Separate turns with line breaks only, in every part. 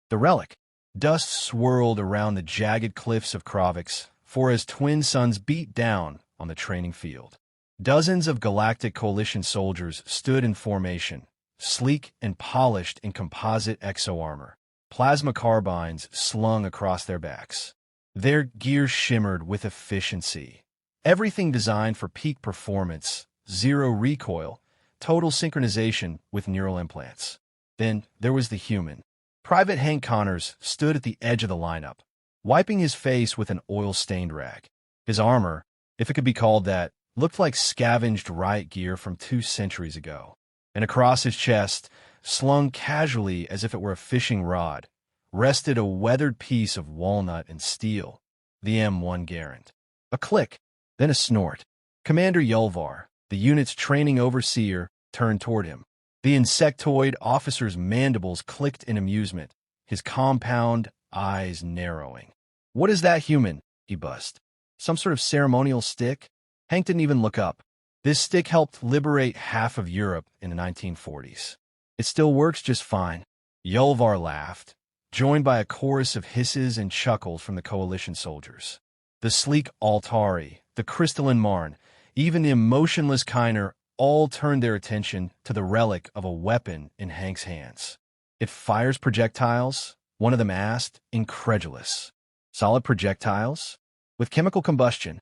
The relic. Dust swirled around the jagged cliffs of Kravix, for as twin suns beat down on the training field. Dozens of Galactic Coalition soldiers stood in formation, sleek and polished in composite exo-armor, plasma carbines slung across their backs. Their gear shimmered with efficiency. Everything designed for peak performance, zero recoil, total synchronization with neural implants. Then there was the human. Private Hank Connors stood at the edge of the lineup, wiping his face with an oil-stained rag. His armor, if it could be called that, looked like scavenged riot gear from 2 centuries ago. And across his chest, slung casually as if it were a fishing rod, rested a weathered piece of walnut and steel, the M1 Garand. A click, then a snort. Commander Yulvar, the unit's training overseer, turned toward him. The insectoid officer's mandibles clicked in amusement, his compound eyes narrowing. "What is that human?" he buzzed. "Some sort of ceremonial stick?" Hank didn't even look up. This stick helped liberate half of Europe in the 1940s. "It still works just fine." Yulvar laughed, joined by a chorus of hisses and chuckles from the Coalition soldiers. The sleek Altari, the crystalline Marn, even the emotionless Kiner all turned their attention to the relic of a weapon in Hank's hands. "It fires projectiles?" one of them asked, incredulous. "Solid projectiles? With chemical combustion?"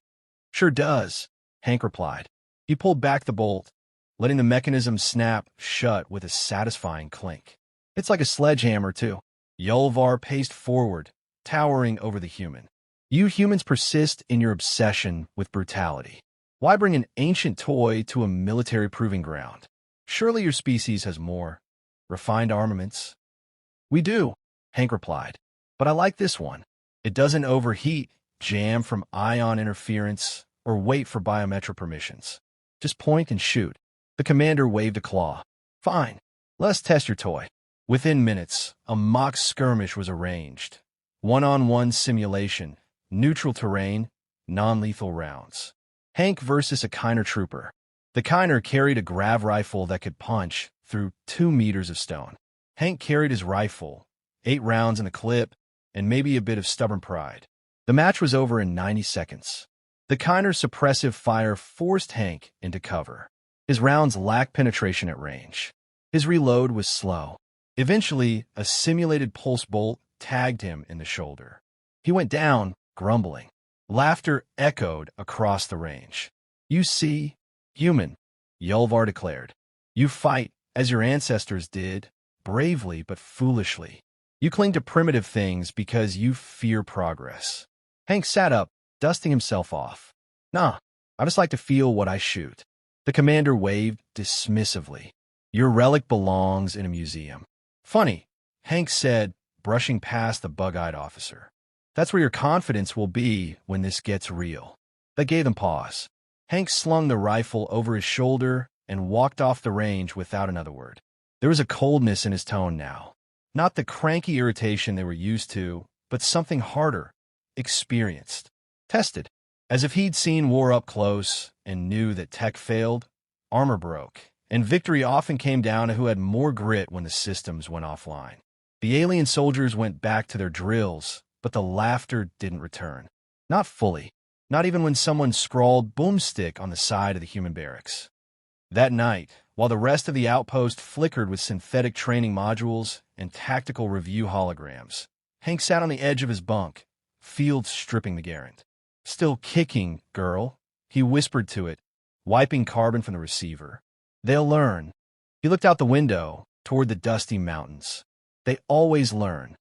"Sure does," Hank replied. He pulled back the bolt, letting the mechanism snap shut with a satisfying clink. "It's like a sledgehammer, too." Yulvar paced forward, towering over the human. "You humans persist in your obsession with brutality. Why bring an ancient toy to a military proving ground? Surely your species has more refined armaments." "We do," Hank replied. "But I like this one. It doesn't overheat, jam from ion interference, or wait for biometric permissions. Just point and shoot." The commander waved a claw. "Fine. Let's test your toy." Within minutes, a mock skirmish was arranged. One-on-one simulation, neutral terrain, non-lethal rounds. Hank versus a Kiner trooper. The Kiner carried a grav rifle that could punch through 2 meters of stone. Hank carried his rifle, 8 rounds in the clip, and maybe a bit of stubborn pride. The match was over in 90 seconds. The Kiner's suppressive fire forced Hank into cover. His rounds lacked penetration at range. His reload was slow. Eventually, a simulated pulse bolt tagged him in the shoulder. He went down, grumbling. Laughter echoed across the range. "You see, human," Yulvar declared. "You fight, as your ancestors did, bravely but foolishly. You cling to primitive things because you fear progress." Hank sat up, dusting himself off. "Nah, I just like to feel what I shoot." The commander waved dismissively. "Your relic belongs in a museum." "Funny," Hank said, brushing past the bug-eyed officer. "That's where your confidence will be when this gets real." That gave them pause. Hank slung the rifle over his shoulder and walked off the range without another word. There was a coldness in his tone now. Not the cranky irritation they were used to, but something harder, experienced, tested. As if he'd seen war up close and knew that tech failed, armor broke, and victory often came down to who had more grit when the systems went offline. The alien soldiers went back to their drills, but the laughter didn't return. Not fully. Not even when someone scrawled boomstick on the side of the human barracks. That night, while the rest of the outpost flickered with synthetic training modules and tactical review holograms, Hank sat on the edge of his bunk, field stripping the Garand. "Still kicking, girl," he whispered to it, wiping carbon from the receiver. "They'll learn." He looked out the window, toward the dusty mountains. "They always learn."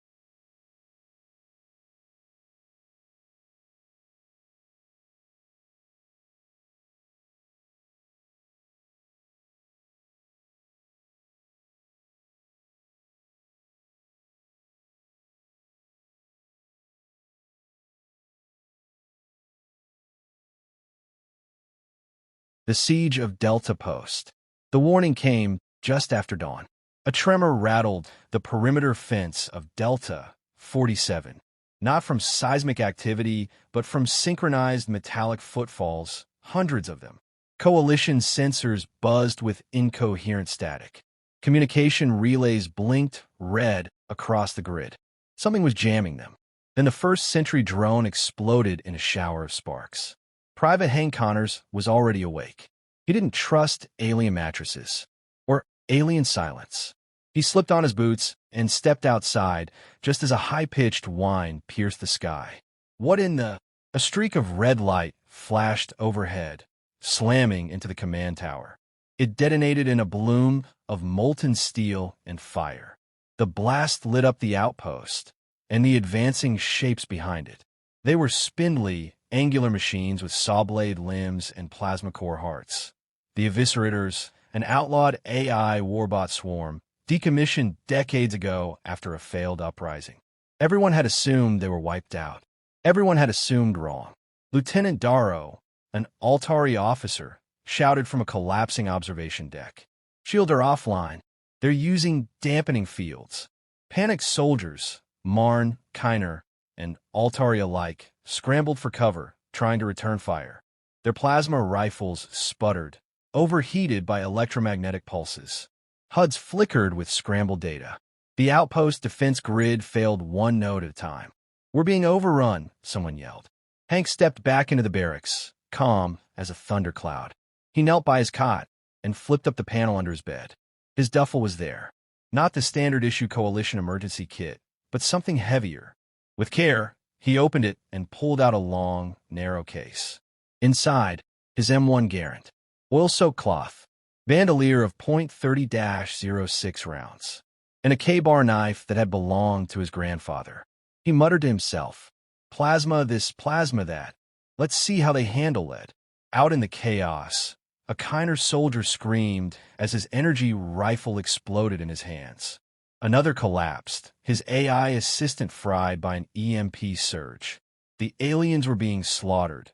The siege of Delta Post. The warning came just after dawn. A tremor rattled the perimeter fence of Delta 47, not from seismic activity, but from synchronized metallic footfalls, hundreds of them. Coalition sensors buzzed with incoherent static. Communication relays blinked red across the grid. Something was jamming them. Then the first sentry drone exploded in a shower of sparks. Private Hank Connors was already awake. He didn't trust alien mattresses or alien silence. He slipped on his boots and stepped outside just as a high-pitched whine pierced the sky. What in the... A streak of red light flashed overhead, slamming into the command tower. It detonated in a bloom of molten steel and fire. The blast lit up the outpost and the advancing shapes behind it. They were spindly, angular machines with saw-blade limbs and plasma core hearts. The Eviscerators, an outlawed AI warbot swarm, decommissioned decades ago after a failed uprising. Everyone had assumed they were wiped out. Everyone had assumed wrong. Lieutenant Darrow, an Altari officer, shouted from a collapsing observation deck. "Shield are offline. They're using dampening fields." Panicked soldiers, Marn, Kiner, and Altari alike, scrambled for cover, trying to return fire. Their plasma rifles sputtered, overheated by electromagnetic pulses. HUDs flickered with scrambled data. The outpost defense grid failed one node at a time. "We're being overrun," someone yelled. Hank stepped back into the barracks, calm as a thundercloud. He knelt by his cot and flipped up the panel under his bed. His duffel was there. Not the standard-issue Coalition emergency kit, but something heavier. With care, he opened it and pulled out a long, narrow case. Inside, his M1 Garand, oil-soaked cloth, bandolier of .30-06 rounds, and a K-bar knife that had belonged to his grandfather. He muttered to himself, "Plasma this, plasma that. Let's see how they handle it." Out in the chaos, a Kiner soldier screamed as his energy rifle exploded in his hands. Another collapsed, his AI assistant fried by an EMP surge. The aliens were being slaughtered,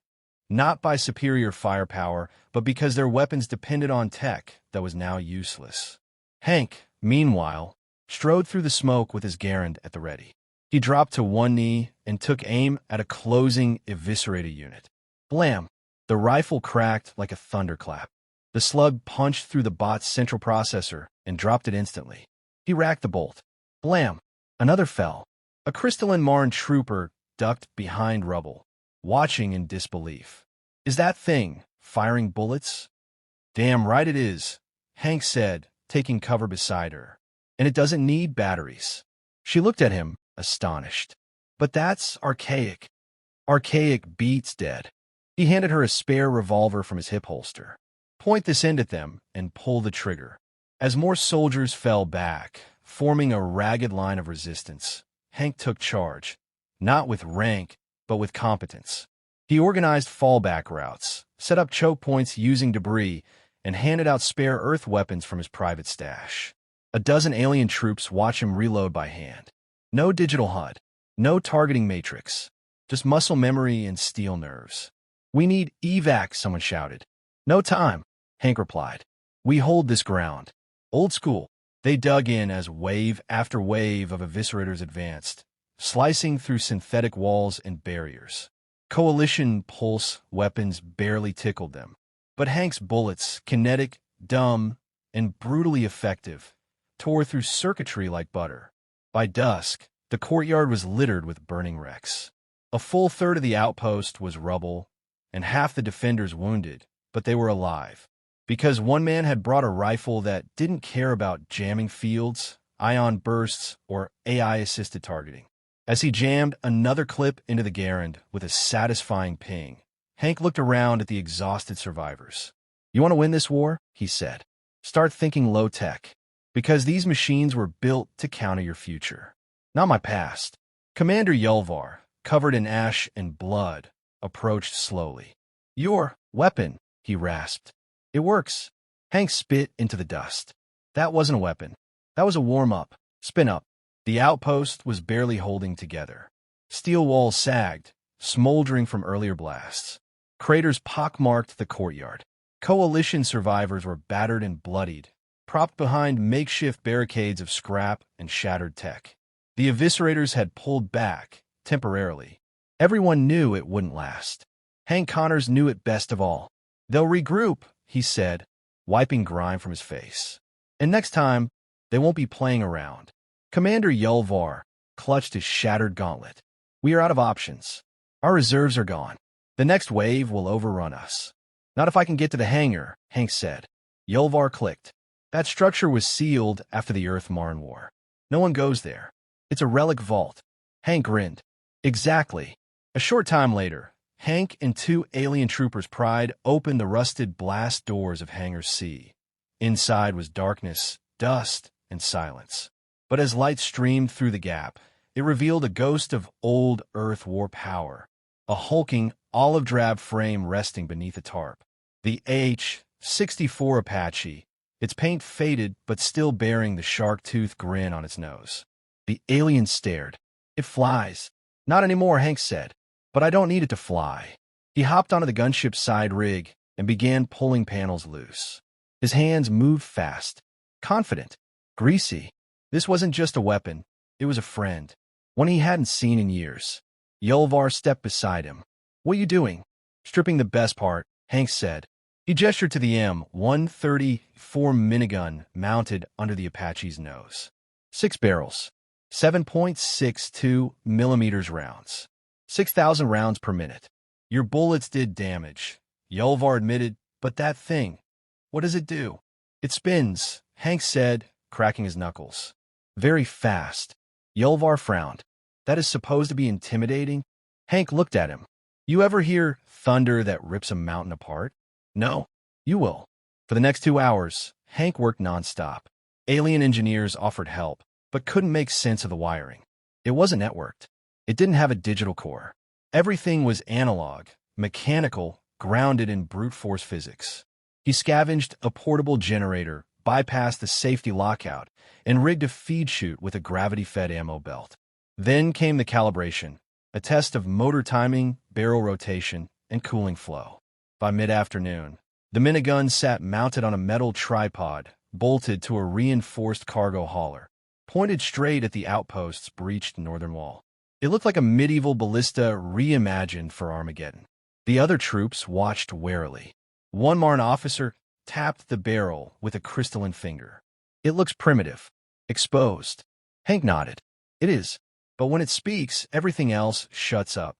not by superior firepower, but because their weapons depended on tech that was now useless. Hank, meanwhile, strode through the smoke with his Garand at the ready. He dropped to one knee and took aim at a closing Eviscerator unit. Blam! The rifle cracked like a thunderclap. The slug punched through the bot's central processor and dropped it instantly. He racked the bolt. Blam! Another fell. A crystalline Marn trooper ducked behind rubble, watching in disbelief. "Is that thing firing bullets?" "Damn right it is," Hank said, taking cover beside her. "And it doesn't need batteries." She looked at him, astonished. "But that's archaic." "Archaic beats dead." He handed her a spare revolver from his hip holster. "Point this end at them and pull the trigger." As more soldiers fell back, forming a ragged line of resistance, Hank took charge, not with rank, but with competence. He organized fallback routes, set up choke points using debris, and handed out spare earth weapons from his private stash. A dozen alien troops watched him reload by hand. No digital HUD, no targeting matrix, just muscle memory and steel nerves. "We need evac," someone shouted. "No time," Hank replied. "We hold this ground." Old school. They dug in as wave after wave of Eviscerators advanced, slicing through synthetic walls and barriers. Coalition pulse weapons barely tickled them. But Hank's bullets, kinetic, dumb, and brutally effective, tore through circuitry like butter. By dusk, the courtyard was littered with burning wrecks. A full third of the outpost was rubble, and half the defenders wounded, but they were alive. Because one man had brought a rifle that didn't care about jamming fields, ion bursts, or AI-assisted targeting. As he jammed another clip into the Garand with a satisfying ping, Hank looked around at the exhausted survivors. "You want to win this war?" he said. "Start thinking low-tech, because these machines were built to counter your future, not my past." Commander Yulvar, covered in ash and blood, approached slowly. "Your weapon," he rasped. "It works." Hank spit into the dust. "That wasn't a weapon. That was a warm-up. Spin up." The outpost was barely holding together. Steel walls sagged, smoldering from earlier blasts. Craters pockmarked the courtyard. Coalition survivors were battered and bloodied, propped behind makeshift barricades of scrap and shattered tech. The Eviscerators had pulled back, temporarily. Everyone knew it wouldn't last. Hank Connors knew it best of all. "They'll regroup," he said, wiping grime from his face. "And next time, they won't be playing around." Commander Yulvar, clutched his shattered gauntlet. We are out of options. Our reserves are gone. The next wave will overrun us. Not if I can get to the hangar, Hank said. Yolvar clicked. That structure was sealed after the Earth-Marn War. No one goes there. It's a relic vault. Hank grinned. Exactly. A short time later, Hank and two alien troopers pried open the rusted blast doors of Hangar C. Inside was darkness, dust, and silence. But as light streamed through the gap, it revealed a ghost of old Earth war power, a hulking, olive-drab frame resting beneath a tarp. The H-64 Apache, its paint faded but still bearing the shark-tooth grin on its nose. The alien stared. It flies. Not anymore, Hank said. But I don't need it to fly. He hopped onto the gunship's side rig and began pulling panels loose. His hands moved fast, confident, greasy. This wasn't just a weapon. It was a friend, one he hadn't seen in years. Yolvar stepped beside him. What are you doing? Stripping the best part, Hank said. He gestured to the M134 minigun mounted under the Apache's nose. 6 barrels, 7.62 millimeters rounds, 6,000 rounds per minute. Your bullets did damage, Yolvar admitted, but that thing, what does it do? It spins, Hank said, cracking his knuckles. Very fast. Yolvar frowned. That is supposed to be intimidating? Hank looked at him. You ever hear thunder that rips a mountain apart? No. You will. For the next 2 hours, Hank worked nonstop. Alien engineers offered help, but couldn't make sense of the wiring. It wasn't networked. It didn't have a digital core. Everything was analog, mechanical, grounded in brute force physics. He scavenged a portable generator, bypassed the safety lockout, and rigged a feed chute with a gravity-fed ammo belt. Then came the calibration, a test of motor timing, barrel rotation, and cooling flow. By mid-afternoon, the minigun sat mounted on a metal tripod, bolted to a reinforced cargo hauler, pointed straight at the outpost's breached northern wall. It looked like a medieval ballista reimagined for Armageddon. The other troops watched warily. One Marn officer tapped the barrel with a crystalline finger. It looks primitive, exposed. Hank nodded. It is. But when it speaks, everything else shuts up.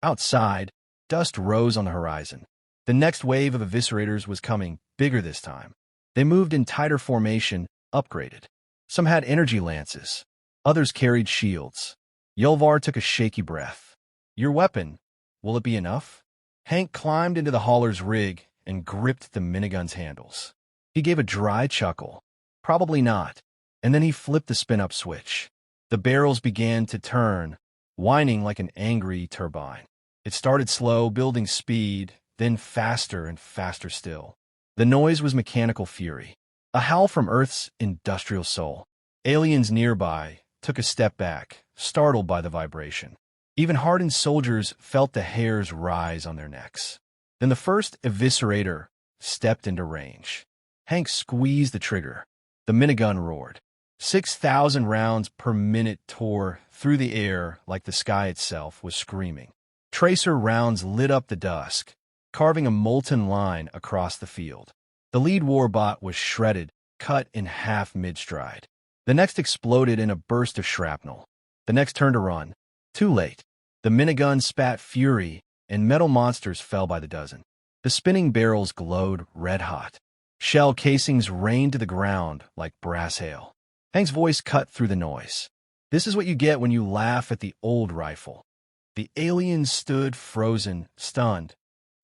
Outside, dust rose on the horizon. The next wave of eviscerators was coming, bigger this time. They moved in tighter formation, upgraded. Some had energy lances. Others carried shields. Yolvar took a shaky breath. Your weapon, will it be enough? Hank climbed into the hauler's rig and gripped the minigun's handles. He gave a dry chuckle. Probably not. And then he flipped the spin-up switch. The barrels began to turn, whining like an angry turbine. It started slow, building speed, then faster and faster still. The noise was mechanical fury, a howl from Earth's industrial soul. Aliens nearby took a step back, startled by the vibration. Even hardened soldiers felt the hairs rise on their necks. Then the first eviscerator stepped into range. Hank squeezed the trigger. The minigun roared. 6,000 rounds per minute tore through the air like the sky itself was screaming. Tracer rounds lit up the dusk, carving a molten line across the field. The lead warbot was shredded, cut in half mid-stride. The next exploded in a burst of shrapnel. The next turned to run. Too late. The minigun spat fury, and metal monsters fell by the dozen. The spinning barrels glowed red-hot. Shell casings rained to the ground like brass hail. Hank's voice cut through the noise. This is what you get when you laugh at the old rifle. The aliens stood frozen, stunned,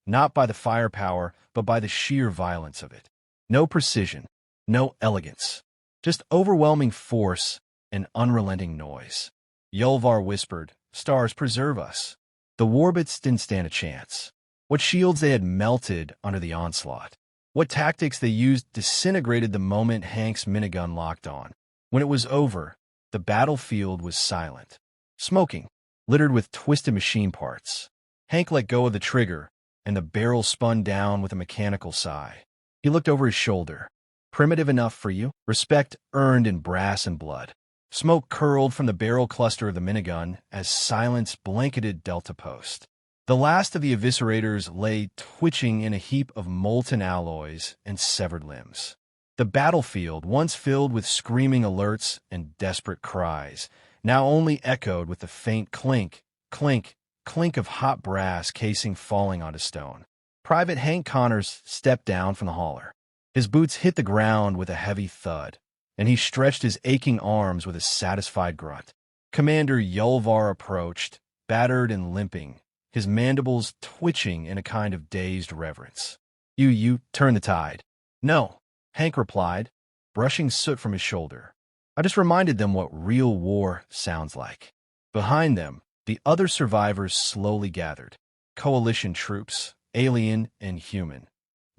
not by the firepower, but by the sheer violence of it. No precision, no elegance, just overwhelming force and unrelenting noise. Yolvar whispered, "Stars preserve us." The warbits didn't stand a chance. What shields they had melted under the onslaught. What tactics they used disintegrated the moment Hank's minigun locked on. When it was over, the battlefield was silent, smoking, littered with twisted machine parts. Hank let go of the trigger, and the barrel spun down with a mechanical sigh. He looked over his shoulder. Primitive enough for you? Respect earned in brass and blood. Smoke curled from the barrel cluster of the minigun as silence blanketed Delta Post. The last of the eviscerators lay twitching in a heap of molten alloys and severed limbs. The battlefield, once filled with screaming alerts and desperate cries, now only echoed with the faint clink, clink, clink of hot brass casing falling onto stone. Private Hank Connors stepped down from the hauler. His boots hit the ground with a heavy thud, and he stretched his aching arms with a satisfied grunt. Commander Yulvar approached, battered and limping, his mandibles twitching in a kind of dazed reverence. You turn the tide." "No," Hank replied, brushing soot from his shoulder. "I just reminded them what real war sounds like." Behind them, the other survivors slowly gathered. Coalition troops, alien and human,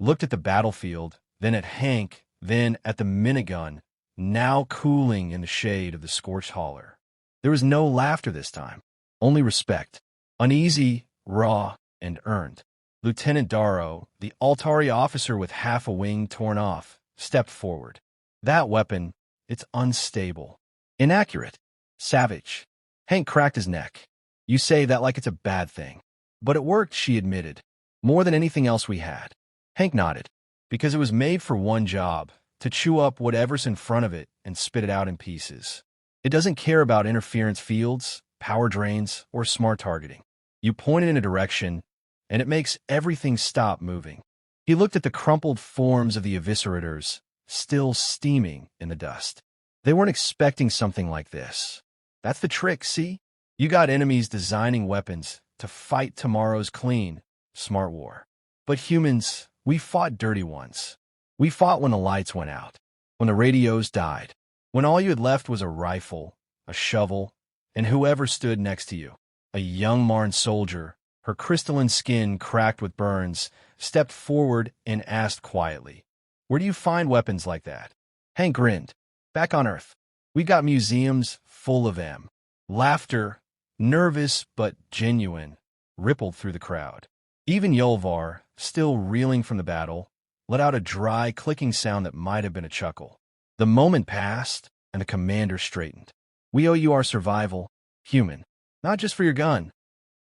looked at the battlefield, then at Hank, then at the minigun, now cooling in the shade of the scorched hauler. There was no laughter this time, only respect, uneasy, raw, and earned. Lieutenant Darrow, the Altari officer with half a wing torn off, stepped forward. "That weapon, it's unstable. Inaccurate. Savage." Hank cracked his neck. "You say that like it's a bad thing." "But it worked," she admitted. "More than anything else we had." Hank nodded. "Because it was made for one job, to chew up whatever's in front of it and spit it out in pieces. It doesn't care about interference fields, power drains, or smart targeting. You point it in a direction, and it makes everything stop moving." He looked at the crumpled forms of the eviscerators, still steaming in the dust. They weren't expecting something like this. That's the trick, see? You got enemies designing weapons to fight tomorrow's clean, smart war. But humans, we fought dirty ones. We fought when the lights went out, when the radios died, when all you had left was a rifle, a shovel, and whoever stood next to you. A young Marn soldier, her crystalline skin cracked with burns, stepped forward and asked quietly, "Where do you find weapons like that?" Hank grinned. "Back on Earth. We got museums full of them." Laughter, nervous but genuine, rippled through the crowd. Even Yulvar, still reeling from the battle, let out a dry, clicking sound that might have been a chuckle. The moment passed, and the commander straightened. "We owe you our survival, human. Not just for your gun,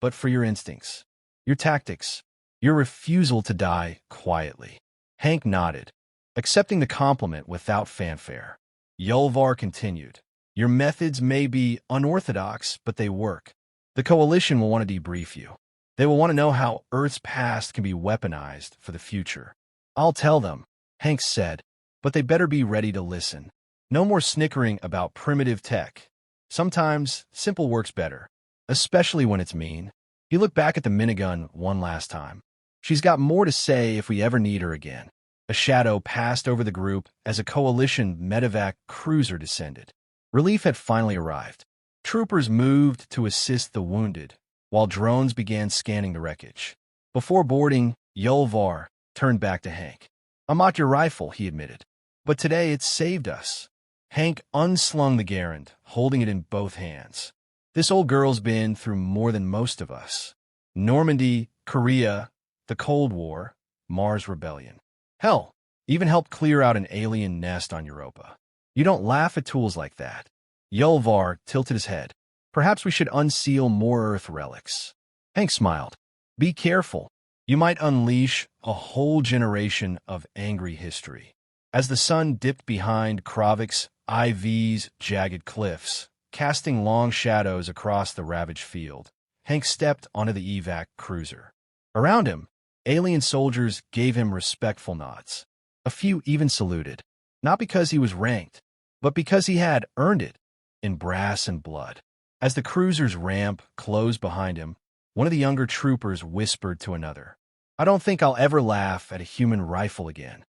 but for your instincts, your tactics, your refusal to die quietly." Hank nodded, accepting the compliment without fanfare. Yulvar continued, "Your methods may be unorthodox, but they work. The Coalition will want to debrief you. They will want to know how Earth's past can be weaponized for the future." "I'll tell them," Hank said, "but they better be ready to listen. No more snickering about primitive tech. Sometimes simple works better, especially when it's mean." He looked back at the minigun one last time. "She's got more to say if we ever need her again." A shadow passed over the group as a Coalition medevac cruiser descended. Relief had finally arrived. Troopers moved to assist the wounded, while drones began scanning the wreckage. Before boarding, Yulvar turned back to Hank. "I mocked your rifle," he admitted, "but today it saved us." Hank unslung the Garand, holding it in both hands. "This old girl's been through more than most of us. Normandy, Korea, the Cold War, Mars Rebellion. Hell, even helped clear out an alien nest on Europa. You don't laugh at tools like that." Yulvar tilted his head. "Perhaps we should unseal more Earth relics." Hank smiled. "Be careful. You might unleash a whole generation of angry history." As the sun dipped behind Krovik's IV's jagged cliffs, casting long shadows across the ravaged field, Hank stepped onto the evac cruiser. Around him, alien soldiers gave him respectful nods. A few even saluted, not because he was ranked, but because he had earned it in brass and blood. As the cruiser's ramp closed behind him, one of the younger troopers whispered to another, "I don't think I'll ever laugh at a human rifle again."